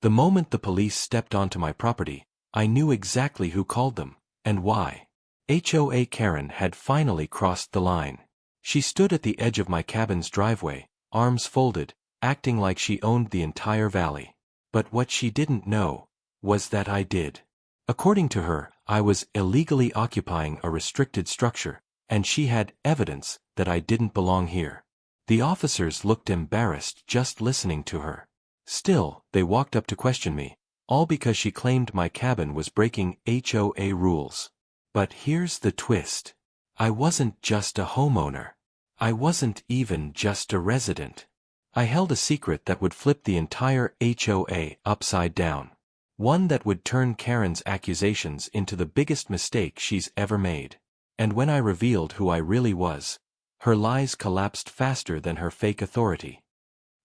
The moment the police stepped onto my property, I knew exactly who called them, and why. HOA Karen had finally crossed the line. She stood at the edge of my cabin's driveway, arms folded, acting like she owned the entire valley. But what she didn't know was that I did. According to her, I was illegally occupying a restricted structure, and she had evidence that I didn't belong here. The officers looked embarrassed just listening to her. Still, they walked up to question me, all because she claimed my cabin was breaking HOA rules. But here's the twist. I wasn't just a homeowner. I wasn't even just a resident. I held a secret that would flip the entire HOA upside down. One that would turn Karen's accusations into the biggest mistake she's ever made. And when I revealed who I really was, her lies collapsed faster than her fake authority.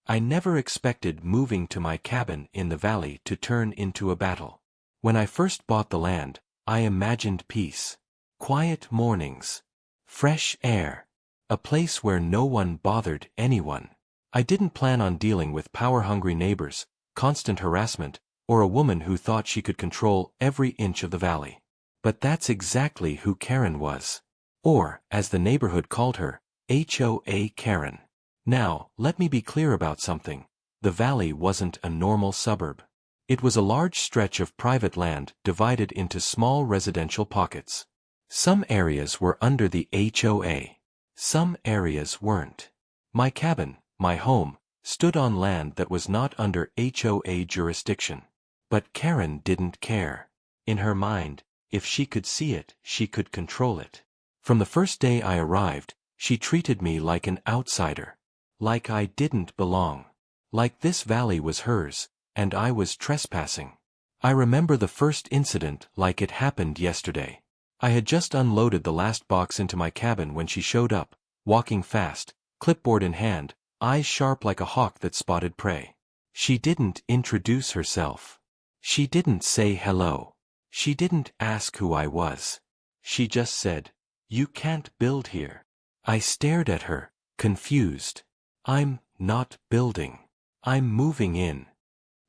I never expected moving to my cabin in the valley to turn into a battle. When I first bought the land, I imagined peace. Quiet mornings. Fresh air. A place where no one bothered anyone. I didn't plan on dealing with power-hungry neighbors, constant harassment, or a woman who thought she could control every inch of the valley. But that's exactly who Karen was. Or, as the neighborhood called her, HOA Karen. Now, let me be clear about something. The valley wasn't a normal suburb. It was a large stretch of private land divided into small residential pockets. Some areas were under the HOA. Some areas weren't. My cabin, my home, stood on land that was not under HOA jurisdiction. But Karen didn't care. In her mind, if she could see it, she could control it. From the first day I arrived, she treated me like an outsider. Like I didn't belong. Like this valley was hers, and I was trespassing. I remember the first incident like it happened yesterday. I had just unloaded the last box into my cabin when she showed up, walking fast, clipboard in hand, eyes sharp like a hawk that spotted prey. She didn't introduce herself. She didn't say hello. She didn't ask who I was. She just said, "You can't build here." I stared at her, confused. "I'm not building. I'm moving in."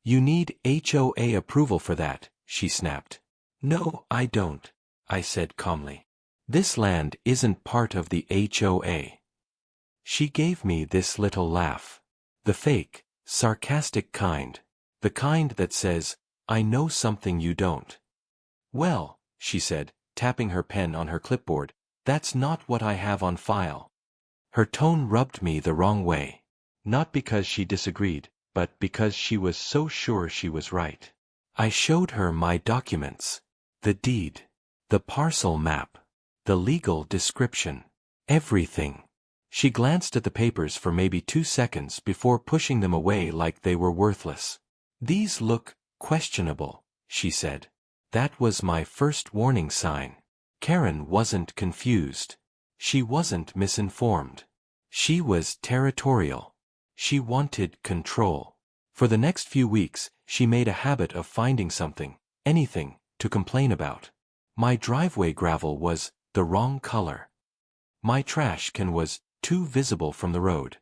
"You need HOA approval for that," she snapped. "No, I don't," I said calmly. "This land isn't part of the HOA." She gave me this little laugh. The fake, sarcastic kind. The kind that says, "I know something you don't." "Well," she said, tapping her pen on her clipboard, "that's not what I have on file." Her tone rubbed me the wrong way. Not because she disagreed, but because she was so sure she was right. I showed her my documents. The deed. The parcel map. The legal description. Everything. She glanced at the papers for maybe 2 seconds before pushing them away like they were worthless. "These look questionable," she said. That was my first warning sign. Karen wasn't confused. She wasn't misinformed. She was territorial. She wanted control. For the next few weeks, she made a habit of finding something, anything, to complain about. My driveway gravel was the wrong color. My trash can was too visible from the road.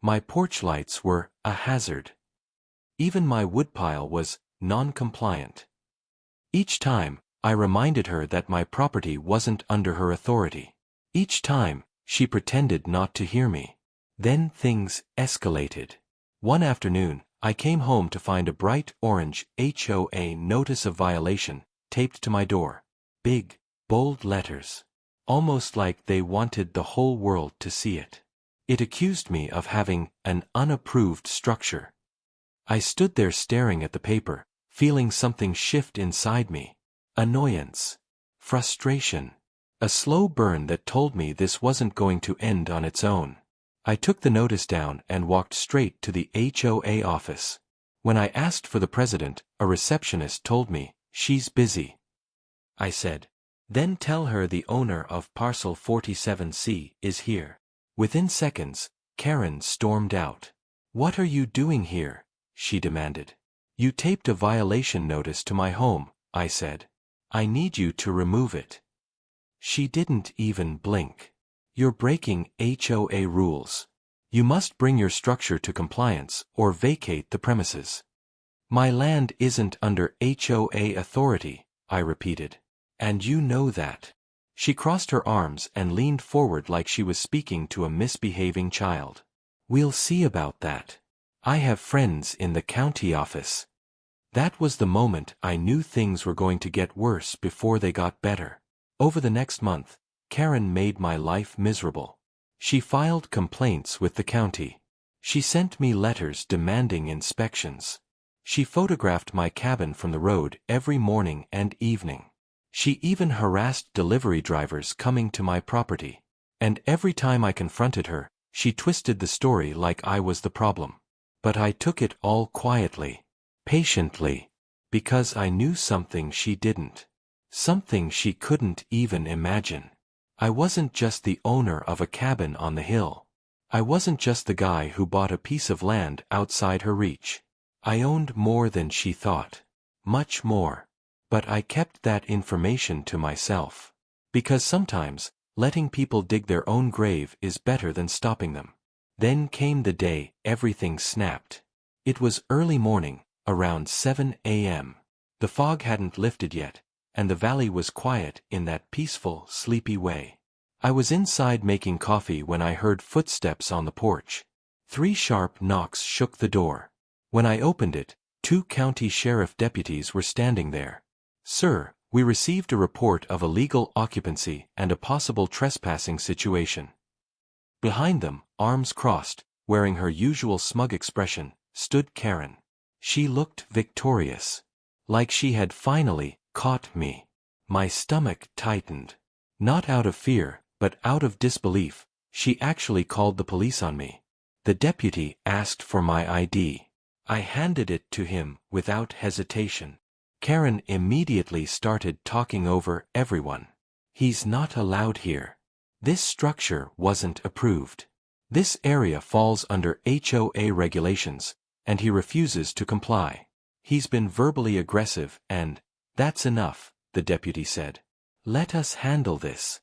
My porch lights were a hazard. Even my woodpile was non-compliant. Each time, I reminded her that my property wasn't under her authority. Each time, she pretended not to hear me. Then things escalated. One afternoon, I came home to find a bright orange HOA notice of violation taped to my door. Big, bold letters. Almost like they wanted the whole world to see it. It accused me of having an unapproved structure. I stood there staring at the paper, feeling something shift inside me. Annoyance. Frustration. A slow burn that told me this wasn't going to end on its own. I took the notice down and walked straight to the HOA office. When I asked for the president, a receptionist told me, "She's busy." I said, "Then tell her the owner of parcel 47C is here." Within seconds, Karen stormed out. "What are you doing here?" she demanded. "You taped a violation notice to my home," I said. "I need you to remove it." She didn't even blink. "You're breaking HOA rules. You must bring your structure to compliance or vacate the premises." My land isn't under HOA authority, I repeated. And you know that. She crossed her arms and leaned forward like she was speaking to a misbehaving child. We'll see about that. I have friends in the county office. That was the moment I knew things were going to get worse before they got better. Over the next month, Karen made my life miserable. She filed complaints with the county. She sent me letters demanding inspections. She photographed my cabin from the road every morning and evening. She even harassed delivery drivers coming to my property. And every time I confronted her, she twisted the story like I was the problem. But I took it all quietly, patiently, because I knew something she didn't. Something she couldn't even imagine. I wasn't just the owner of a cabin on the hill. I wasn't just the guy who bought a piece of land outside her reach. I owned more than she thought. Much more. But I kept that information to myself. Because sometimes, letting people dig their own grave is better than stopping them. Then came the day everything snapped. It was early morning, around 7 a.m. The fog hadn't lifted yet, and the valley was quiet in that peaceful, sleepy way. I was inside making coffee when I heard footsteps on the porch. 3 sharp knocks shook the door. When I opened it, 2 county sheriff deputies were standing there. "Sir, we received a report of illegal occupancy and a possible trespassing situation." Behind them, arms crossed, wearing her usual smug expression, stood Karen. She looked victorious. Like she had finally caught me. My stomach tightened. Not out of fear, but out of disbelief, she actually called the police on me. The deputy asked for my ID. I handed it to him without hesitation. Karen immediately started talking over everyone. "He's not allowed here. This structure wasn't approved. This area falls under HOA regulations, and he refuses to comply. He's been verbally aggressive and, that's enough," the deputy said. "Let us handle this."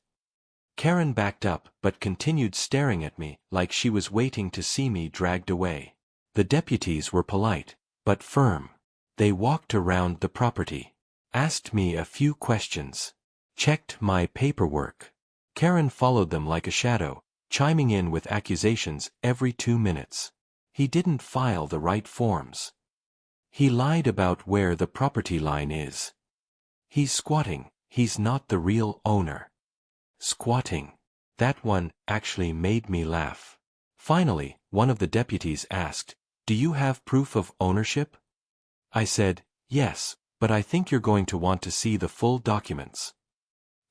Karen backed up but continued staring at me like she was waiting to see me dragged away. The deputies were polite, but firm. They walked around the property, asked me a few questions, checked my paperwork. Karen followed them like a shadow, chiming in with accusations every 2 minutes. He didn't file the right forms. He lied about where the property line is. He's squatting, he's not the real owner. Squatting. That one actually made me laugh. Finally, one of the deputies asked, "Do you have proof of ownership?" I said, "Yes, but I think you're going to want to see the full documents."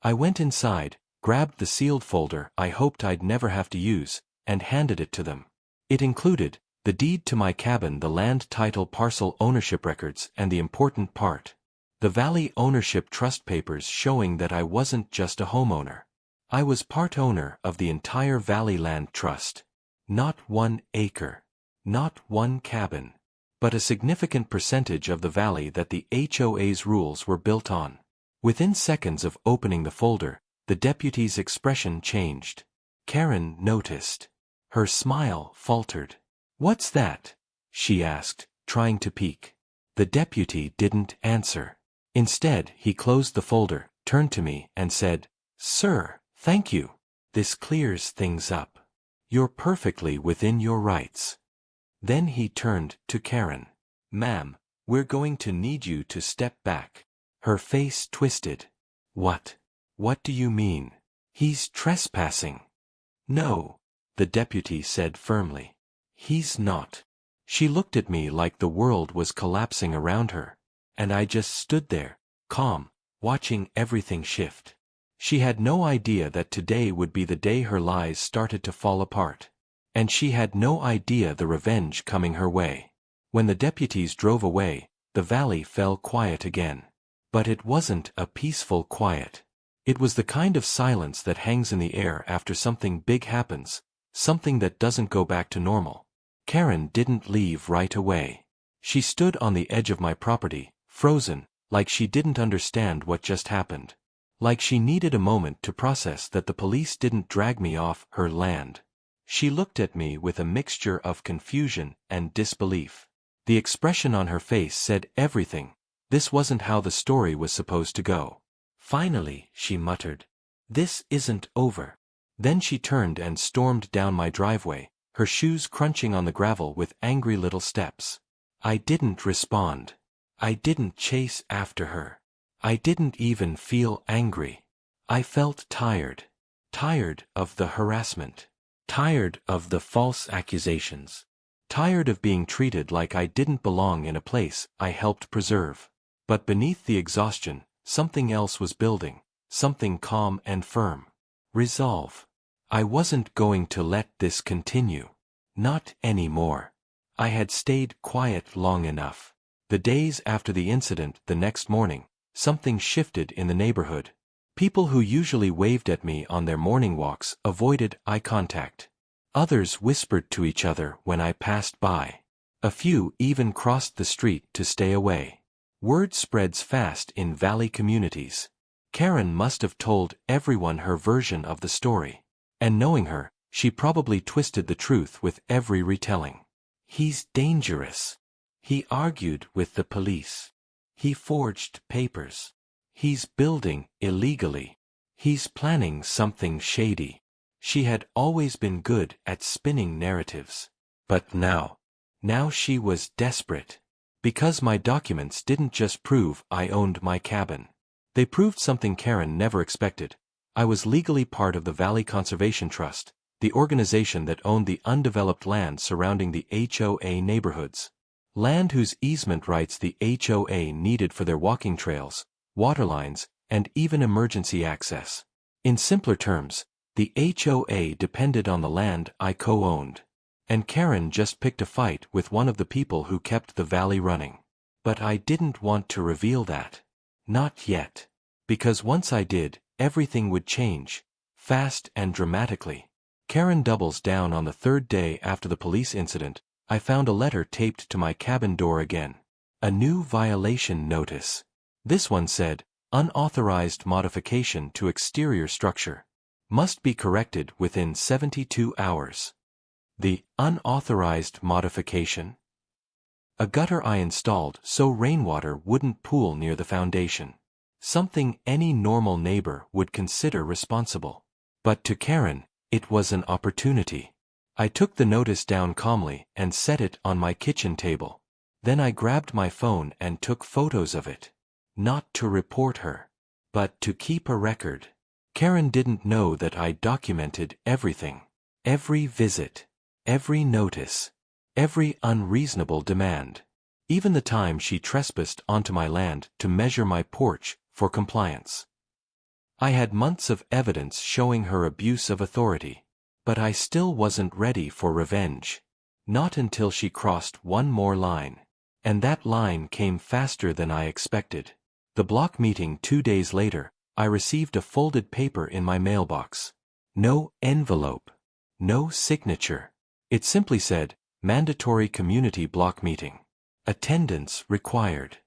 I went inside, grabbed the sealed folder I hoped I'd never have to use, and handed it to them. It included the deed to my cabin, the land title parcel ownership records, and the important part, the Valley Ownership Trust papers showing that I wasn't just a homeowner. I was part owner of the entire Valley Land Trust. Not 1 acre. Not 1 cabin. But a significant percentage of the valley that the HOA's rules were built on. Within seconds of opening the folder, the deputy's expression changed. Karen noticed. Her smile faltered. "What's that?" she asked, trying to peek. The deputy didn't answer. Instead, he closed the folder, turned to me, and said, "Sir, thank you. This clears things up. You're perfectly within your rights." Then he turned to Karen. "Ma'am, we're going to need you to step back." Her face twisted. "What? What do you mean? He's trespassing." "No," the deputy said firmly. "He's not." She looked at me like the world was collapsing around her. And I just stood there, calm, watching everything shift. She had no idea that today would be the day her lies started to fall apart. And she had no idea the revenge coming her way. When the deputies drove away, the valley fell quiet again. But it wasn't a peaceful quiet. It was the kind of silence that hangs in the air after something big happens, something that doesn't go back to normal. Karen didn't leave right away. She stood on the edge of my property, frozen, like she didn't understand what just happened. Like she needed a moment to process that the police didn't drag me off her land. She looked at me with a mixture of confusion and disbelief. The expression on her face said everything. This wasn't how the story was supposed to go. "Finally," she muttered. "This isn't over." Then she turned and stormed down my driveway, her shoes crunching on the gravel with angry little steps. I didn't respond. I didn't chase after her. I didn't even feel angry. I felt tired. Tired of the harassment. Tired of the false accusations. Tired of being treated like I didn't belong in a place I helped preserve. But beneath the exhaustion, something else was building, something calm and firm. Resolve. I wasn't going to let this continue. Not anymore. I had stayed quiet long enough. The days after the incident the next morning, something shifted in the neighborhood. People who usually waved at me on their morning walks avoided eye contact. Others whispered to each other when I passed by. A few even crossed the street to stay away. Word spreads fast in valley communities. Karen must have told everyone her version of the story. And knowing her, she probably twisted the truth with every retelling. "He's dangerous. He argued with the police. He forged papers. He's building illegally. He's planning something shady." She had always been good at spinning narratives. But now she was desperate. Because my documents didn't just prove I owned my cabin. They proved something Karen never expected. I was legally part of the Valley Conservation Trust, the organization that owned the undeveloped land surrounding the HOA neighborhoods. Land whose easement rights the HOA needed for their walking trails, water lines, and even emergency access. In simpler terms, the HOA depended on the land I co-owned. And Karen just picked a fight with one of the people who kept the valley running. But I didn't want to reveal that. Not yet. Because once I did, everything would change. Fast and dramatically. Karen doubles down on the third day after the police incident. I found a letter taped to my cabin door again. A new violation notice. This one said, "Unauthorized modification to exterior structure. Must be corrected within 72 hours. The unauthorized modification? A gutter I installed so rainwater wouldn't pool near the foundation. Something any normal neighbor would consider responsible. But to Karen, it was an opportunity. I took the notice down calmly and set it on my kitchen table. Then I grabbed my phone and took photos of it. Not to report her, but to keep a record. Karen didn't know that I documented everything. Every visit. Every notice. Every unreasonable demand. Even the time she trespassed onto my land to measure my porch for compliance. I had months of evidence showing her abuse of authority. But I still wasn't ready for revenge. Not until she crossed one more line. And that line came faster than I expected. The block meeting 2 days later, I received a folded paper in my mailbox. No envelope. No signature. It simply said, "Mandatory community block meeting. Attendance required."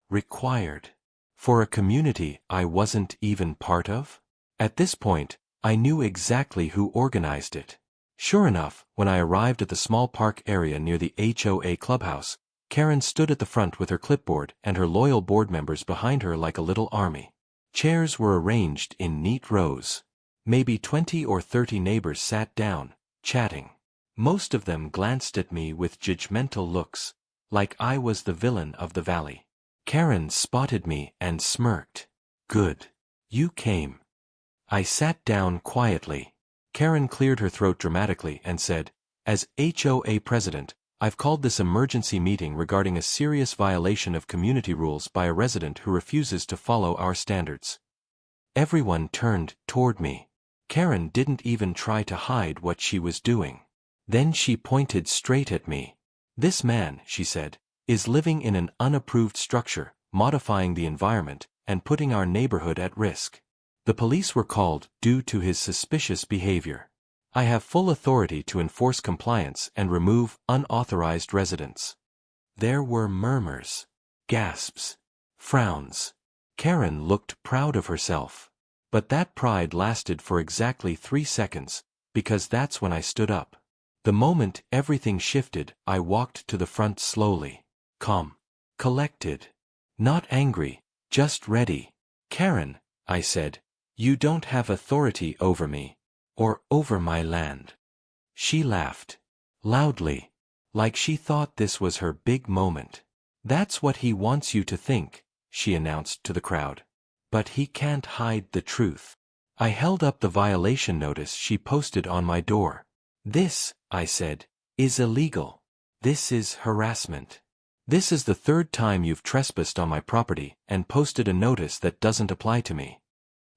Required. For a community I wasn't even part of? At this point, I knew exactly who organized it. Sure enough, when I arrived at the small park area near the HOA clubhouse, Karen stood at the front with her clipboard and her loyal board members behind her like a little army. Chairs were arranged in neat rows. Maybe 20 or 30 neighbors sat down, chatting. Most of them glanced at me with judgmental looks, like I was the villain of the valley. Karen spotted me and smirked. "Good. You came." I sat down quietly. Karen cleared her throat dramatically and said, "As HOA president, I've called this emergency meeting regarding a serious violation of community rules by a resident who refuses to follow our standards." Everyone turned toward me. Karen didn't even try to hide what she was doing. Then she pointed straight at me. "This man," she said, "is living in an unapproved structure, modifying the environment, and putting our neighborhood at risk. The police were called due to his suspicious behavior. I have full authority to enforce compliance and remove unauthorized residents." There were murmurs, gasps, frowns. Karen looked proud of herself. But that pride lasted for exactly 3 seconds, because that's when I stood up. The moment everything shifted, I walked to the front slowly. calm, collected. Not angry, just ready. Karen, I said, you don't have authority over me, or over my land. She laughed. Loudly. Like she thought this was her big moment. That's what he wants you to think, she announced to the crowd. But he can't hide the truth. I held up the violation notice she posted on my door. This, I said, is illegal. This is harassment. This is the third time you've trespassed on my property and posted a notice that doesn't apply to me.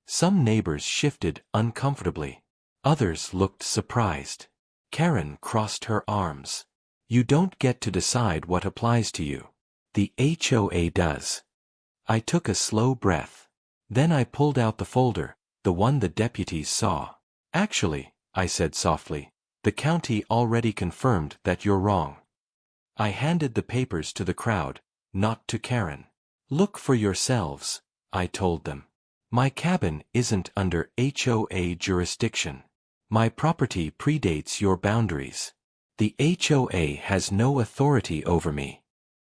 Some neighbors shifted uncomfortably. Others looked surprised. Karen crossed her arms. You don't get to decide what applies to you. The HOA does. I took a slow breath. Then I pulled out the folder, the one the deputies saw. Actually, I said softly, the county already confirmed that you're wrong. I handed the papers to the crowd, not to Karen. Look for yourselves, I told them. My cabin isn't under HOA jurisdiction. My property predates your boundaries. The HOA has no authority over me.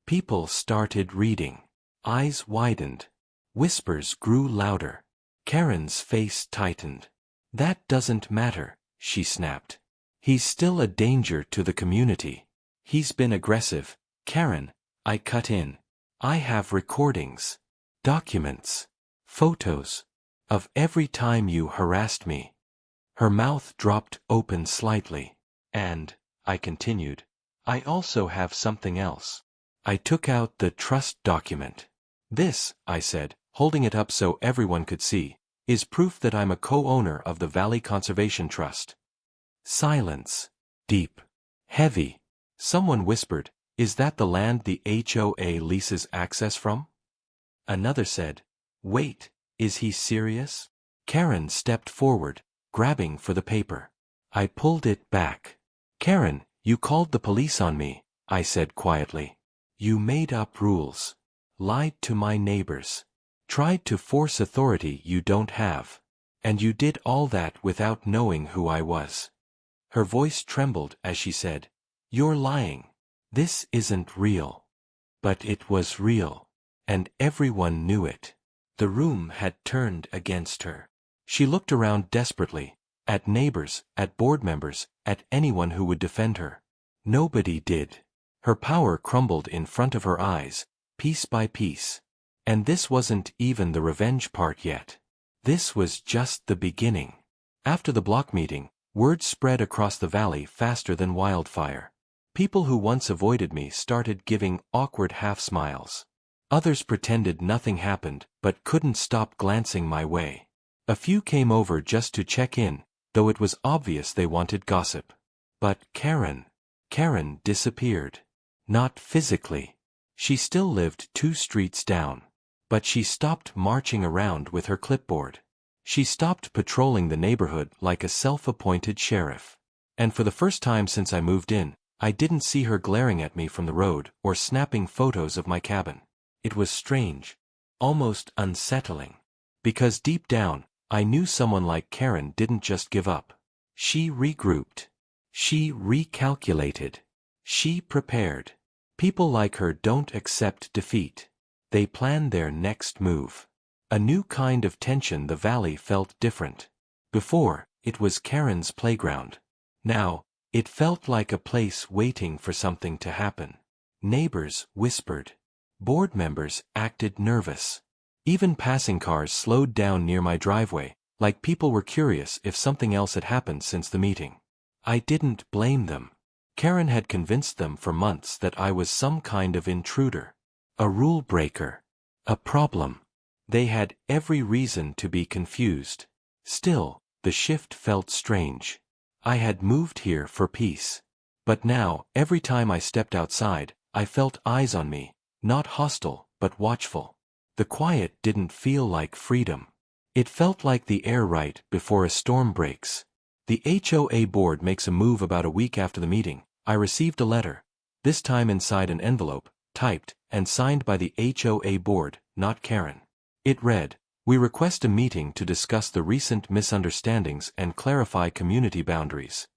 People started reading. Eyes widened. Whispers grew louder. Karen's face tightened. That doesn't matter, she snapped. He's still a danger to the community. He's been aggressive. Karen, I cut in. I have recordings, documents, photos, of every time you harassed me. Her mouth dropped open slightly. And, I continued, I also have something else. I took out the trust document. This, I said, holding it up so everyone could see, is proof that I'm a co-owner of the Valley Conservation Trust. Silence. Deep. Heavy. Someone whispered, is that the land the HOA leases access from? Another said, wait, is he serious? Karen stepped forward, grabbing for the paper. I pulled it back. Karen, you called the police on me, I said quietly. You made up rules. Lied to my neighbors. Tried to force authority you don't have. And you did all that without knowing who I was. Her voice trembled as she said, you're lying. This isn't real. But it was real. And everyone knew it. The room had turned against her. She looked around desperately, at neighbors, at board members, at anyone who would defend her. Nobody did. Her power crumbled in front of her eyes, piece by piece. And this wasn't even the revenge part yet. This was just the beginning. After the block meeting, word spread across the valley faster than wildfire. People who once avoided me started giving awkward half-smiles. Others pretended nothing happened, but couldn't stop glancing my way. A few came over just to check in, though it was obvious they wanted gossip. But Karen disappeared. Not physically. She still lived 2 streets down. But she stopped marching around with her clipboard. She stopped patrolling the neighborhood like a self-appointed sheriff. And for the first time since I moved in, I didn't see her glaring at me from the road or snapping photos of my cabin. It was strange. Almost unsettling. Because deep down, I knew someone like Karen didn't just give up. She regrouped. She recalculated. She prepared. People like her don't accept defeat. They plan their next move. A new kind of tension. The valley felt different. Before, it was Karen's playground. Now, it felt like a place waiting for something to happen. Neighbors whispered. Board members acted nervous. Even passing cars slowed down near my driveway, like people were curious if something else had happened since the meeting. I didn't blame them. Karen had convinced them for months that I was some kind of intruder. A rule breaker. A problem. They had every reason to be confused. Still, the shift felt strange. I had moved here for peace. But now, every time I stepped outside, I felt eyes on me, not hostile, but watchful. The quiet didn't feel like freedom. It felt like the air right before a storm breaks. The HOA board makes a move. About a week after the meeting, I received a letter, this time inside an envelope, typed, and signed by the HOA board, not Karen. It read, we request a meeting to discuss the recent misunderstandings and clarify community boundaries.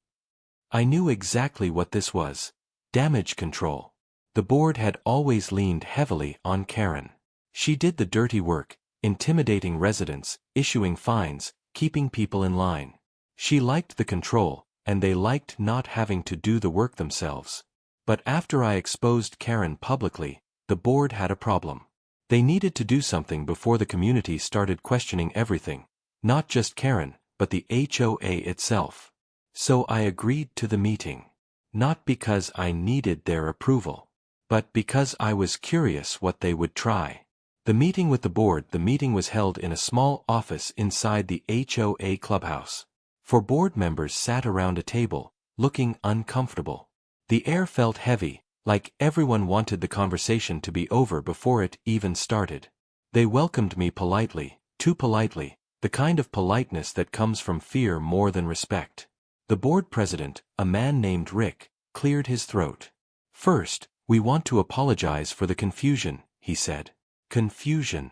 I knew exactly what this was. Damage control. The board had always leaned heavily on Karen. She did the dirty work, intimidating residents, issuing fines, keeping people in line. She liked the control, and they liked not having to do the work themselves. But after I exposed Karen publicly, the board had a problem. They needed to do something before the community started questioning everything, not just Karen, but the HOA itself. So I agreed to the meeting. Not because I needed their approval, but because I was curious what they would try. The meeting was held in a small office inside the HOA clubhouse. 4 board members sat around a table, looking uncomfortable. The air felt heavy, like everyone wanted the conversation to be over before it even started. They welcomed me politely, too politely, the kind of politeness that comes from fear more than respect. The board president, a man named Rick, cleared his throat. "First, we want to apologize for the confusion," he said. Confusion.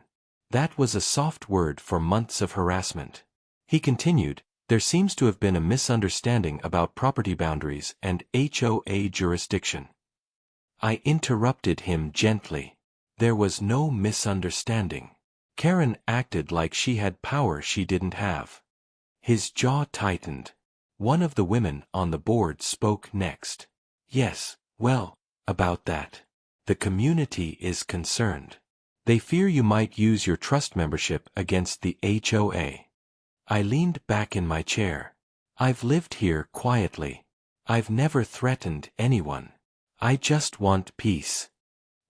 That was a soft word for months of harassment. He continued, "There seems to have been a misunderstanding about property boundaries and HOA jurisdiction." I interrupted him gently. There was no misunderstanding. Karen acted like she had power she didn't have. His jaw tightened. One of the women on the board spoke next. "Yes, well, about that. The community is concerned. They fear you might use your trust membership against the HOA." I leaned back in my chair. I've lived here quietly. I've never threatened anyone. I just want peace.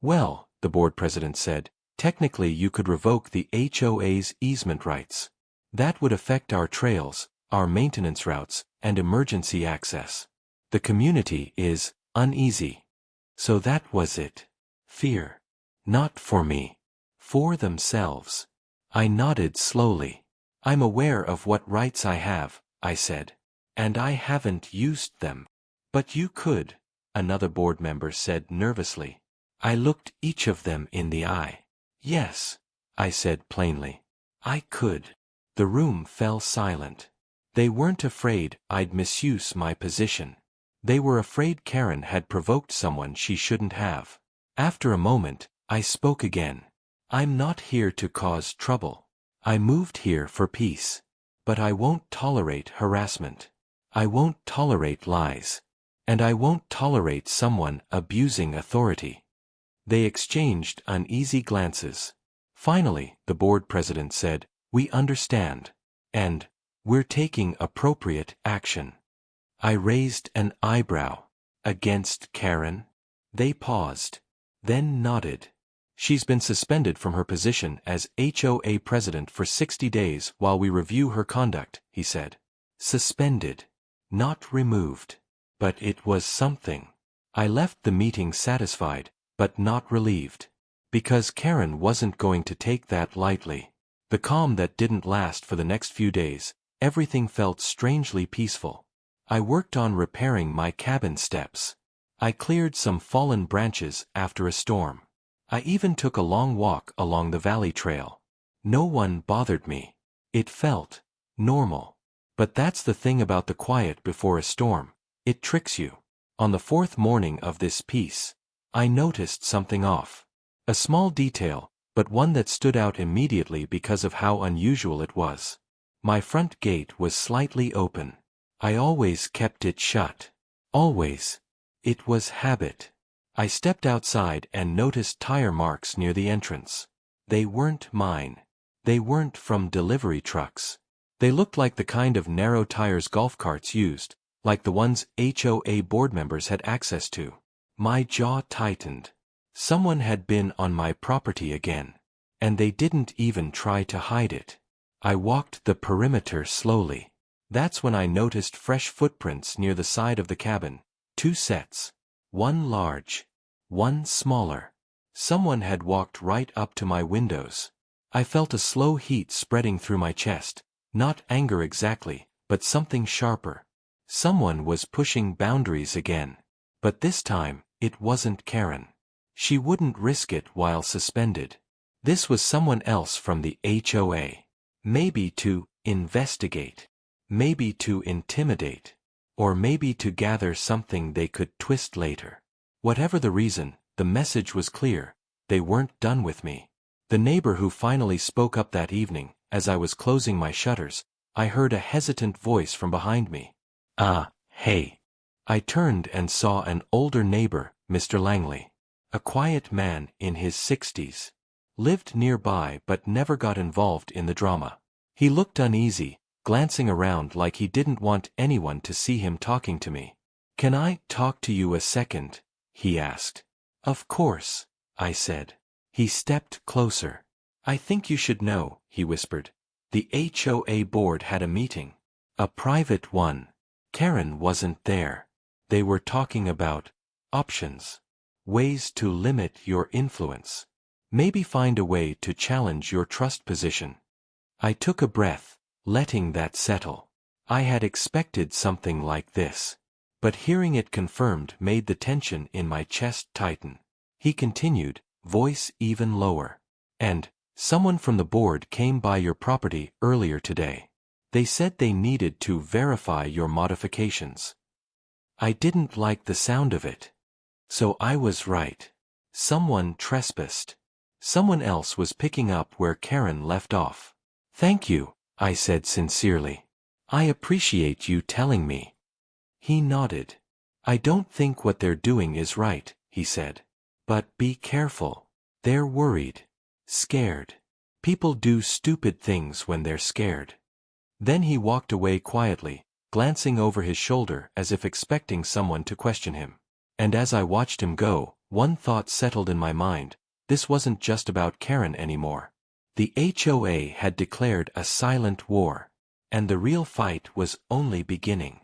"Well," the board president said, "technically you could revoke the HOA's easement rights. That would affect our trails, our maintenance routes, and emergency access. The community is uneasy." So that was it. Fear. Not for me. For themselves. I nodded slowly. "I'm aware of what rights I have," I said. "And I haven't used them." "But you could," another board member said nervously. I looked each of them in the eye. "Yes," I said plainly. "I could." The room fell silent. They weren't afraid I'd misuse my position. They were afraid Karen had provoked someone she shouldn't have. After a moment, I spoke again. "I'm not here to cause trouble. I moved here for peace. But I won't tolerate harassment. I won't tolerate lies. And I won't tolerate someone abusing authority." They exchanged uneasy glances. Finally, the board president said, "We understand. And we're taking appropriate action." I raised an eyebrow. "Against Karen?" They paused. Then nodded. "She's been suspended from her position as HOA president for 60 days while we review her conduct," he said. Suspended. Not removed. But it was something. I left the meeting satisfied, but not relieved. Because Karen wasn't going to take that lightly. The calm that didn't last for the next few days, everything felt strangely peaceful. I worked on repairing my cabin steps. I cleared some fallen branches after a storm. I even took a long walk along the valley trail. No one bothered me. It felt normal. But that's the thing about the quiet before a storm. It tricks you. On the 4th morning of this peace, I noticed something off. A small detail, but one that stood out immediately because of how unusual it was. My front gate was slightly open. I always kept it shut. Always. It was habit. I stepped outside and noticed tire marks near the entrance. They weren't mine. They weren't from delivery trucks. They looked like the kind of narrow tires golf carts used, like the ones HOA board members had access to. My jaw tightened. Someone had been on my property again. And they didn't even try to hide it. I walked the perimeter slowly. That's when I noticed fresh footprints near the side of the cabin. 2 sets. One large. One smaller. Someone had walked right up to my windows. I felt a slow heat spreading through my chest. Not anger exactly, but something sharper. Someone was pushing boundaries again. But this time, it wasn't Karen. She wouldn't risk it while suspended. This was someone else from the HOA. Maybe to investigate. Maybe to intimidate. Or maybe to gather something they could twist later. Whatever the reason, The message was clear. They weren't done with me. The neighbor who finally spoke up that evening, as I was closing my shutters, I heard a hesitant voice from behind me. Hey. I turned and saw an older neighbor, Mr. Langley. A quiet man in his 60s. Lived nearby but never got involved in the drama. He looked uneasy, glancing around like he didn't want anyone to see him talking to me. "Can I talk to you a second?" he asked. "Of course," I said. He stepped closer. "I think you should know," he whispered. "The HOA board had a meeting. A private one. Karen wasn't there. They were talking about options. Ways to limit your influence. Maybe find a way to challenge your trust position." I took a breath, letting that settle. I had expected something like this. But hearing it confirmed made the tension in my chest tighten. He continued, voice even lower. "And someone from the board came by your property earlier today. They said they needed to verify your modifications." I didn't like the sound of it. So I was right. Someone trespassed. Someone else was picking up where Karen left off. "Thank you," I said sincerely. "I appreciate you telling me." He nodded. "I don't think what they're doing is right," he said. "But be careful. They're worried. Scared. People do stupid things when they're scared." Then he walked away quietly, glancing over his shoulder as if expecting someone to question him. And as I watched him go, one thought settled in my mind. This wasn't just about Karen anymore. The HOA had declared a silent war. And the real fight was only beginning.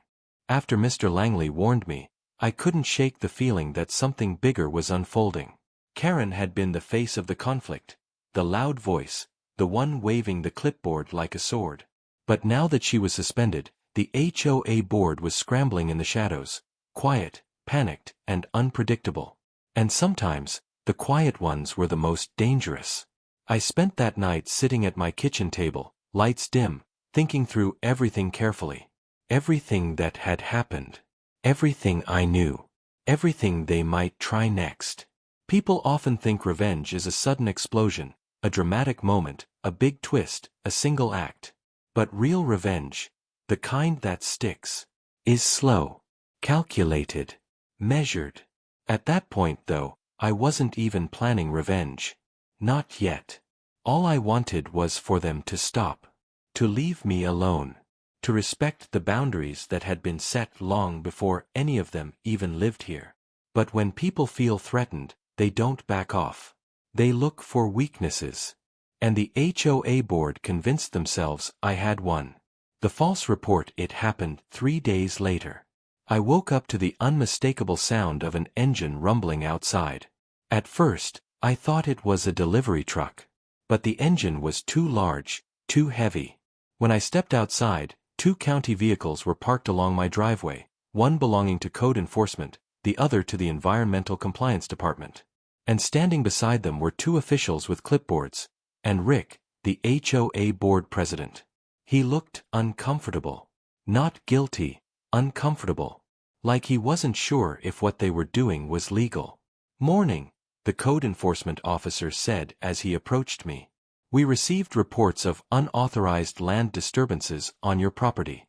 After Mr. Langley warned me, I couldn't shake the feeling that something bigger was unfolding. Karen had been the face of the conflict, the loud voice, the one waving the clipboard like a sword. But now that she was suspended, the HOA board was scrambling in the shadows, quiet, panicked, and unpredictable. And sometimes, the quiet ones were the most dangerous. I spent that night sitting at my kitchen table, lights dim, thinking through everything carefully. Everything that had happened. Everything I knew. Everything they might try next. People often think revenge is a sudden explosion, a dramatic moment, a big twist, a single act. But real revenge, the kind that sticks, is slow, calculated, measured. At that point, though, I wasn't even planning revenge. Not yet. All I wanted was for them to stop. To leave me alone. To respect the boundaries that had been set long before any of them even lived here. But when people feel threatened, they don't back off. They look for weaknesses. And the HOA board convinced themselves I had one. The false report. It happened 3 days later. I woke up to the unmistakable sound of an engine rumbling outside. At first, I thought it was a delivery truck. But the engine was too large, too heavy. When I stepped outside, 2 county vehicles were parked along my driveway, one belonging to code enforcement, the other to the environmental compliance department. And standing beside them were 2 officials with clipboards, and Rick, the HOA board president. He looked uncomfortable. Not guilty, uncomfortable. Like he wasn't sure if what they were doing was legal. "Morning," the code enforcement officer said as he approached me. "We received reports of unauthorized land disturbances on your property."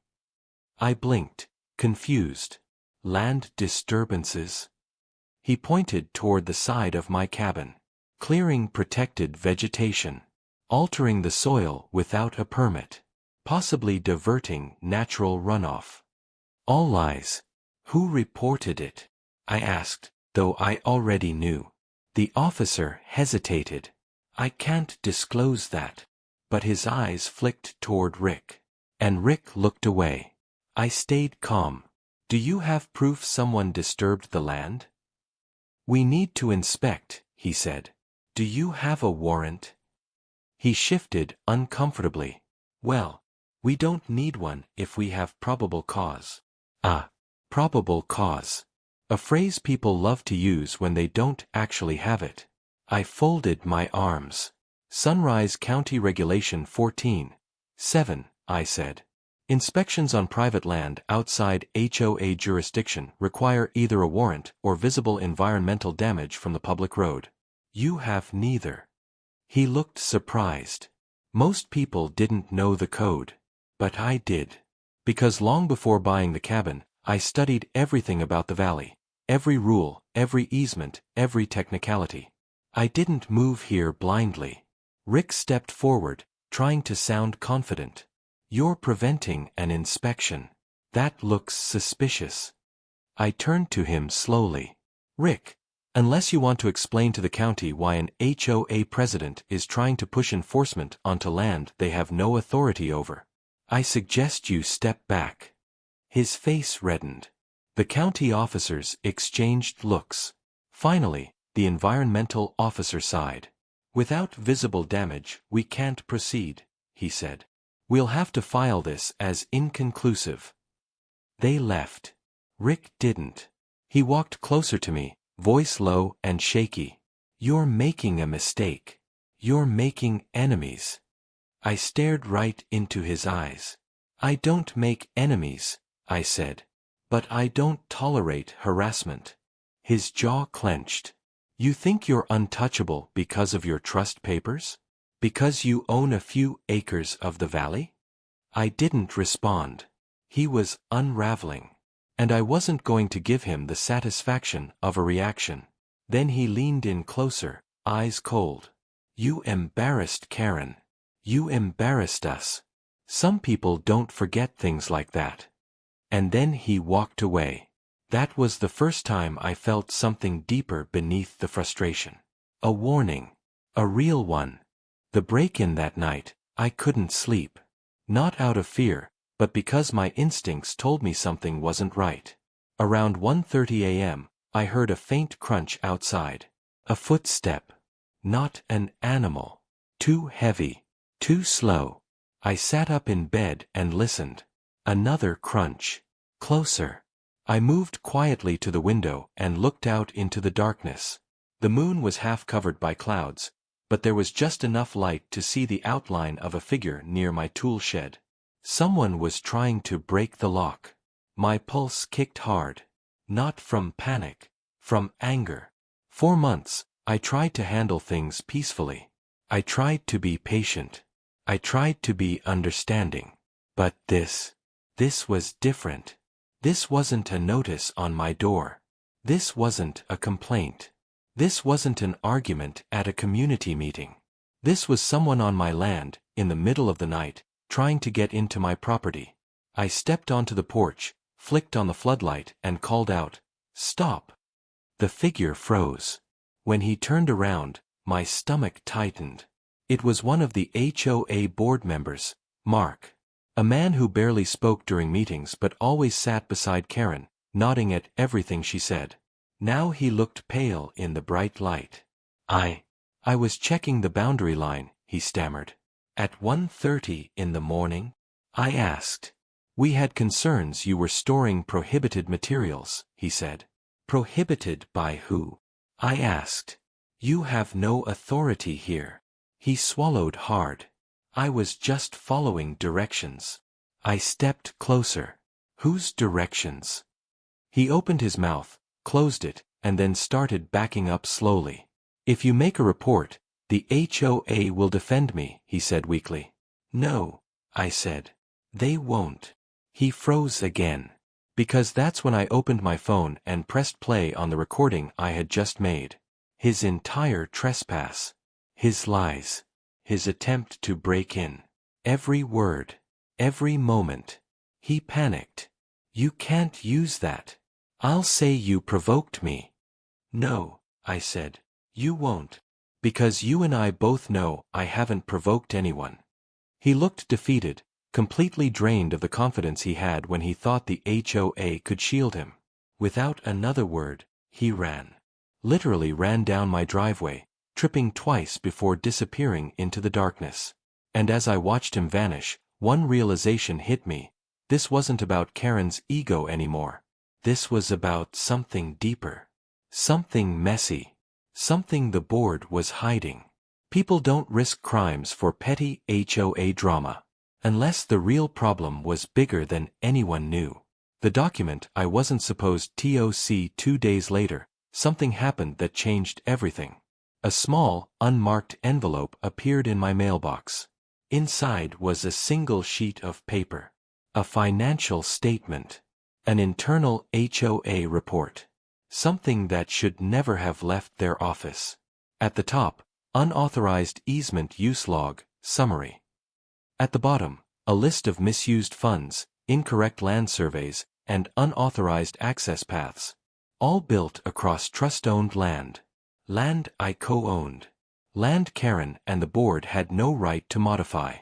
I blinked, confused. Land disturbances? He pointed toward the side of my cabin. Clearing protected vegetation. Altering the soil without a permit. Possibly diverting natural runoff. All lies. Who reported it? I asked, though I already knew. The officer hesitated. "I can't disclose that." But his eyes flicked toward Rick. And Rick looked away. I stayed calm. "Do you have proof someone disturbed the land?" "We need to inspect," he said. "Do you have a warrant?" He shifted uncomfortably. "Well, we don't need one if we have probable cause." Probable cause. A phrase people love to use when they don't actually have it. I folded my arms. "Sunrise County Regulation 14:7, I said. Inspections on private land outside HOA jurisdiction require either a warrant or visible environmental damage from the public road. You have neither. He looked surprised. Most people didn't know the code. But I did. Because long before buying the cabin, I studied everything about the valley. Every rule, every easement, every technicality. I didn't move here blindly. Rick stepped forward, trying to sound confident. You're preventing an inspection. That looks suspicious. I turned to him slowly. Rick, unless you want to explain to the county why an HOA president is trying to push enforcement onto land they have no authority over, I suggest you step back. His face reddened. The county officers exchanged looks. Finally, the environmental officer sighed. Without visible damage, we can't proceed, he said. We'll have to file this as inconclusive. They left. Rick didn't. He walked closer to me, voice low and shaky. You're making a mistake. You're making enemies. I stared right into his eyes. I don't make enemies, I said. But I don't tolerate harassment. His jaw clenched. You think you're untouchable because of your trust papers? Because you own a few acres of the valley? I didn't respond. He was unraveling. And I wasn't going to give him the satisfaction of a reaction. Then he leaned in closer, eyes cold. You embarrassed Karen. You embarrassed us. Some people don't forget things like that. And then he walked away. That was the first time I felt something deeper beneath the frustration. A warning. A real one. The break-in that night, I couldn't sleep. Not out of fear, but because my instincts told me something wasn't right. Around 1:30 a.m., I heard a faint crunch outside. A footstep. Not an animal. Too heavy. Too slow. I sat up in bed and listened. Another crunch. Closer. I moved quietly to the window and looked out into the darkness. The moon was half covered by clouds, but there was just enough light to see the outline of a figure near my tool shed. Someone was trying to break the lock. My pulse kicked hard. Not from panic. From anger. For months, I tried to handle things peacefully. I tried to be patient. I tried to be understanding. But this was different. This wasn't a notice on my door. This wasn't a complaint. This wasn't an argument at a community meeting. This was someone on my land, in the middle of the night, trying to get into my property. I stepped onto the porch, flicked on the floodlight, and called out, "Stop!" The figure froze. When he turned around, my stomach tightened. It was one of the HOA board members, Mark. A man who barely spoke during meetings but always sat beside Karen, nodding at everything she said. Now he looked pale in the bright light. I was checking the boundary line, he stammered. At 1:30 in the morning? I asked. We had concerns you were storing prohibited materials, he said. Prohibited by who? I asked. You have no authority here. He swallowed hard. I was just following directions. I stepped closer. Whose directions? He opened his mouth, closed it, and then started backing up slowly. If you make a report, the HOA will defend me, he said weakly. No, I said. They won't. He froze again. Because that's when I opened my phone and pressed play on the recording I had just made. His entire trespass. His lies. His attempt to break in. Every word. Every moment. He panicked. You can't use that. I'll say you provoked me. No, I said. You won't. Because you and I both know I haven't provoked anyone. He looked defeated, completely drained of the confidence he had when he thought the HOA could shield him. Without another word, he ran. Literally ran down my driveway, tripping twice before disappearing into the darkness. And as I watched him vanish, one realization hit me. This wasn't about Karen's ego anymore. This was about something deeper. Something messy. Something the board was hiding. People don't risk crimes for petty HOA drama. Unless the real problem was bigger than anyone knew. The document I wasn't supposed to see 2 days later, something happened that changed everything. A small, unmarked envelope appeared in my mailbox. Inside was a single sheet of paper. A financial statement. An internal HOA report. Something that should never have left their office. At the top, unauthorized easement use log, summary. At the bottom, a list of misused funds, incorrect land surveys, and unauthorized access paths. All built across trust-owned land. Land I co-owned. Land Karen and the board had no right to modify.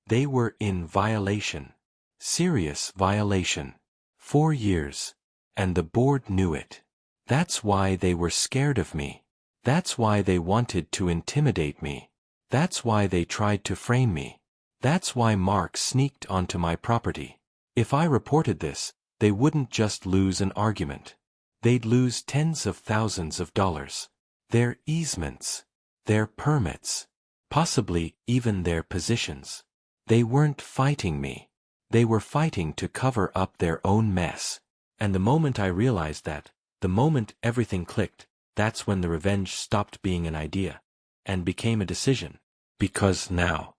They were in violation. Serious violation. 4 years. And the board knew it. That's why they were scared of me. That's why they wanted to intimidate me. That's why they tried to frame me. That's why Mark sneaked onto my property. If I reported this, they wouldn't just lose an argument. They'd lose tens of thousands of dollars. Their easements. Their permits. Possibly even their positions. They weren't fighting me. They were fighting to cover up their own mess. And the moment I realized that, the moment everything clicked, that's when the revenge stopped being an idea and became a decision. Because now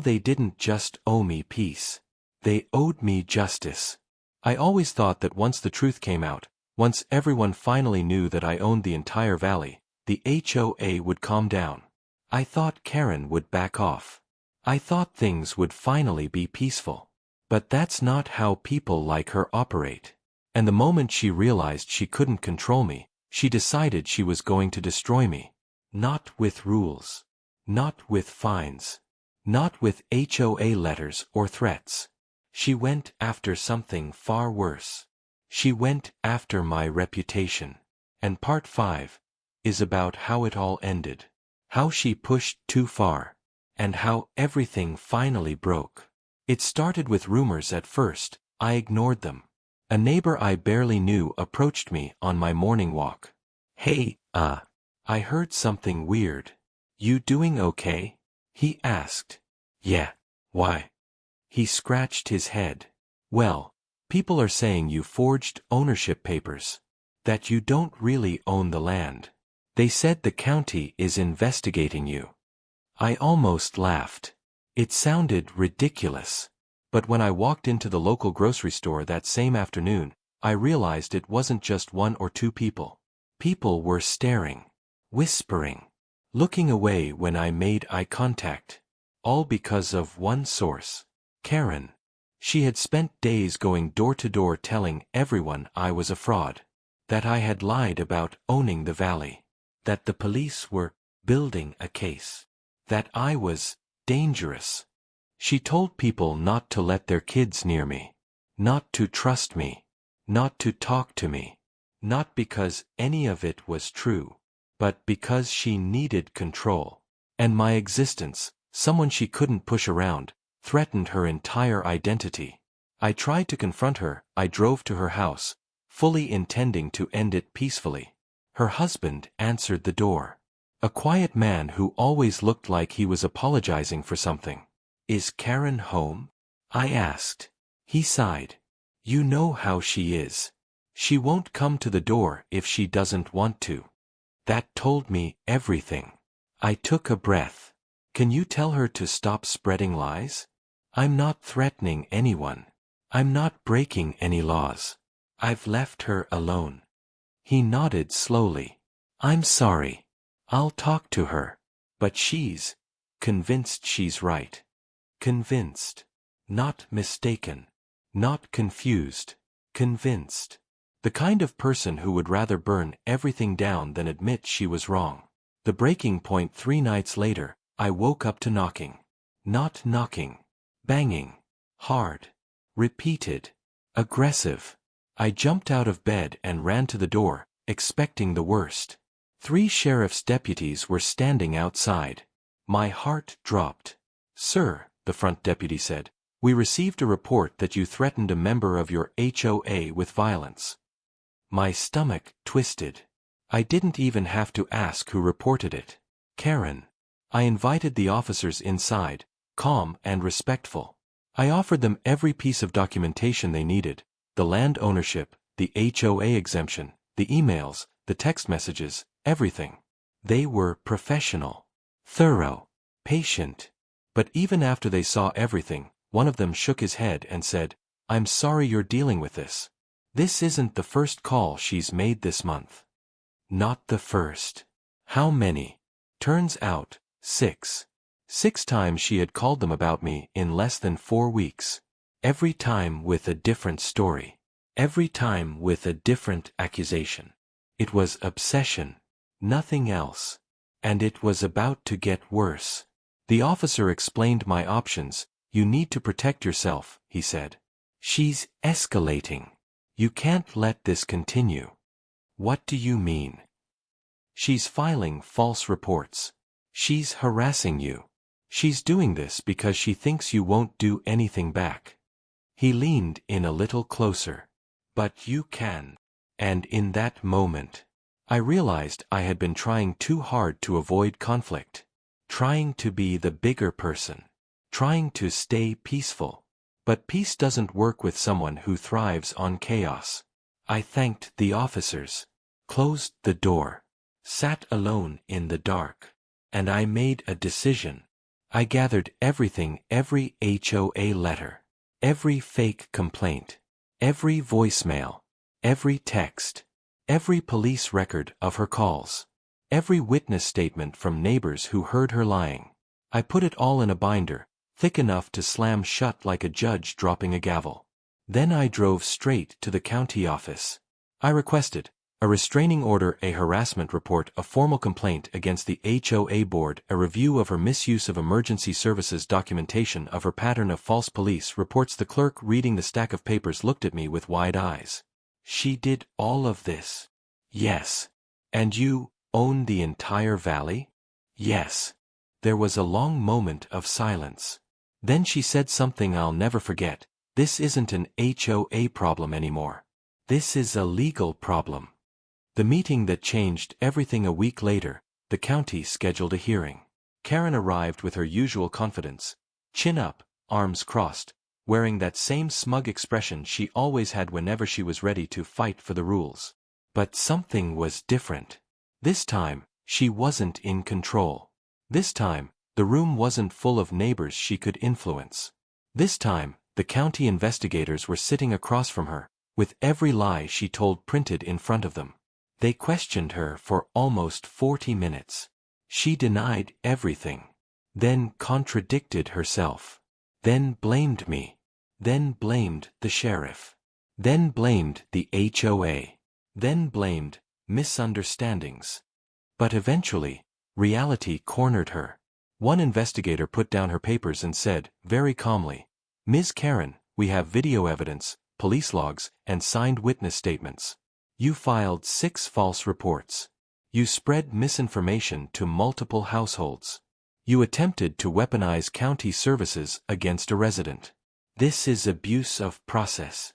they didn't just owe me peace. They owed me justice. I always thought that once the truth came out, once everyone finally knew that I owned the entire valley, the HOA would calm down. I thought Karen would back off. I thought things would finally be peaceful. But that's not how people like her operate. And the moment she realized she couldn't control me, she decided she was going to destroy me. Not with rules. Not with fines. Not with HOA letters or threats. She went after something far worse. She went after my reputation. And part 5 is about how it all ended. How she pushed too far. And how everything finally broke. It started with rumors at first. I ignored them. A neighbor I barely knew approached me on my morning walk. Hey, I heard something weird. You doing okay? He asked. Yeah. Why? He scratched his head. Well, people are saying you forged ownership papers. That you don't really own the land. They said the county is investigating you. I almost laughed. It sounded ridiculous. But when I walked into the local grocery store that same afternoon, I realized it wasn't just 1 or 2 people. People were staring, whispering, looking away when I made eye contact. All because of one source. Karen. She had spent days going door to door telling everyone I was a fraud. That I had lied about owning the valley. That the police were building a case. That I was dangerous. She told people not to let their kids near me. Not to trust me. Not to talk to me. Not because any of it was true. But because she needed control. And my existence, someone she couldn't push around, threatened her entire identity. I tried to confront her. I drove to her house, fully intending to end it peacefully. Her husband answered the door. A quiet man who always looked like he was apologizing for something. Is Karen home? I asked. He sighed. You know how she is. She won't come to the door if she doesn't want to. That told me everything. I took a breath. Can you tell her to stop spreading lies? I'm not threatening anyone. I'm not breaking any laws. I've left her alone. He nodded slowly. I'm sorry. I'll talk to her. But she's convinced she's right. Convinced. Not mistaken. Not confused. Convinced. The kind of person who would rather burn everything down than admit she was wrong. The breaking point 3 nights later, I woke up to knocking. Not knocking. Banging. Hard. Repeated. Aggressive. I jumped out of bed and ran to the door, expecting the worst. 3 sheriff's deputies were standing outside. My heart dropped. Sir, the front deputy said, we received a report that you threatened a member of your HOA with violence. My stomach twisted. I didn't even have to ask who reported it. Karen. I invited the officers inside, calm and respectful. I offered them every piece of documentation they needed, the land ownership, the HOA exemption, the emails, the text messages, everything. They were professional, thorough, patient. But even after they saw everything, one of them shook his head and said, "I'm sorry you're dealing with this. This isn't the first call she's made this month." Not the first. How many? Turns out, 6. 6 times she had called them about me in less than 4 weeks. Every time with a different story. Every time with a different accusation. It was obsession. Nothing else. And it was about to get worse. The officer explained my options. "You need to protect yourself," he said. "She's escalating. You can't let this continue." "What do you mean?" "She's filing false reports. She's harassing you. She's doing this because she thinks you won't do anything back." He leaned in a little closer. "But you can." And in that moment, I realized I had been trying too hard to avoid conflict. Trying to be the bigger person. Trying to stay peaceful. But peace doesn't work with someone who thrives on chaos. I thanked the officers. Closed the door. Sat alone in the dark. And I made a decision. I gathered everything, every HOA letter. Every fake complaint. Every voicemail. Every text. Every police record of her calls. Every witness statement from neighbors who heard her lying. I put it all in a binder, thick enough to slam shut like a judge dropping a gavel. Then I drove straight to the county office. I requested a restraining order, a harassment report, a formal complaint against the HOA board, a review of her misuse of emergency services, documentation of her pattern of false police reports. The clerk, reading the stack of papers, looked at me with wide eyes. "She did all of this?" "Yes." "And you own the entire valley?" "Yes." There was a long moment of silence. Then she said something I'll never forget. "This isn't an HOA problem anymore. This is a legal problem." The meeting that changed everything. A week later, the county scheduled a hearing. Karen arrived with her usual confidence, chin up, arms crossed, wearing that same smug expression she always had whenever she was ready to fight for the rules. But something was different. This time, she wasn't in control. This time, the room wasn't full of neighbors she could influence. This time, the county investigators were sitting across from her, with every lie she told printed in front of them. They questioned her for almost 40 minutes. She denied everything. Then contradicted herself. Then blamed me. Then blamed the sheriff. Then blamed the HOA. Then blamed misunderstandings. But eventually, reality cornered her. One investigator put down her papers and said, very calmly, "Ms. Karen, we have video evidence, police logs, and signed witness statements. You filed 6 false reports. You spread misinformation to multiple households. You attempted to weaponize county services against a resident. This is abuse of process."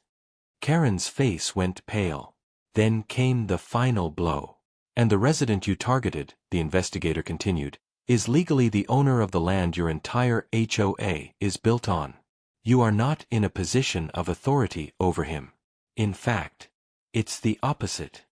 Karen's face went pale. Then came the final blow. "And the resident you targeted," the investigator continued, "is legally the owner of the land your entire HOA is built on. You are not in a position of authority over him. In fact, it's the opposite."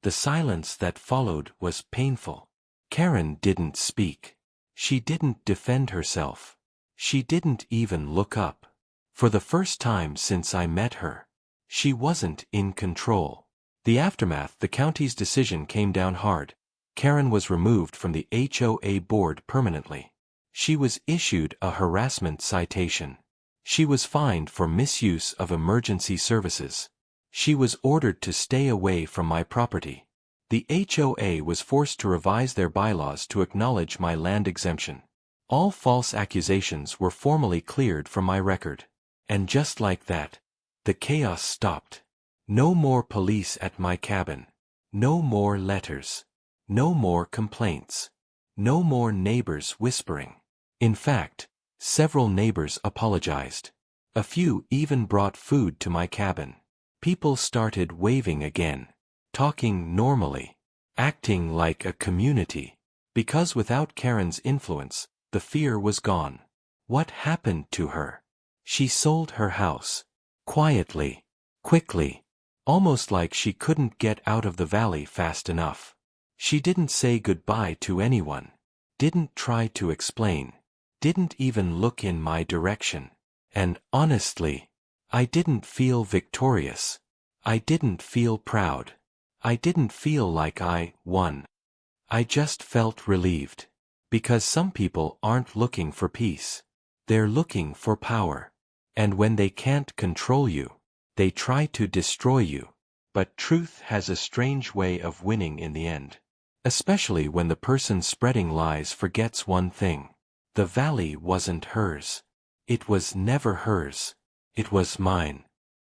The silence that followed was painful. Karen didn't speak. She didn't defend herself. She didn't even look up. For the first time since I met her, she wasn't in control. The aftermath, the county's decision came down hard. Karen was removed from the HOA board permanently. She was issued a harassment citation. She was fined for misuse of emergency services. She was ordered to stay away from my property. The HOA was forced to revise their bylaws to acknowledge my land exemption. All false accusations were formally cleared from my record. And just like that, the chaos stopped. No more police at my cabin. No more letters. No more complaints. No more neighbors whispering. In fact, several neighbors apologized. A few even brought food to my cabin. People started waving again, talking normally, acting like a community. Because without Karen's influence, the fear was gone. What happened to her? She sold her house. Quietly. Quickly. Almost like she couldn't get out of the valley fast enough. She didn't say goodbye to anyone. Didn't try to explain. Didn't even look in my direction. And, honestly, I didn't feel victorious. I didn't feel proud. I didn't feel like I won. I just felt relieved. Because some people aren't looking for peace. They're looking for power. And when they can't control you, they try to destroy you. But truth has a strange way of winning in the end. Especially when the person spreading lies forgets one thing. The valley wasn't hers. It was never hers. It was mine.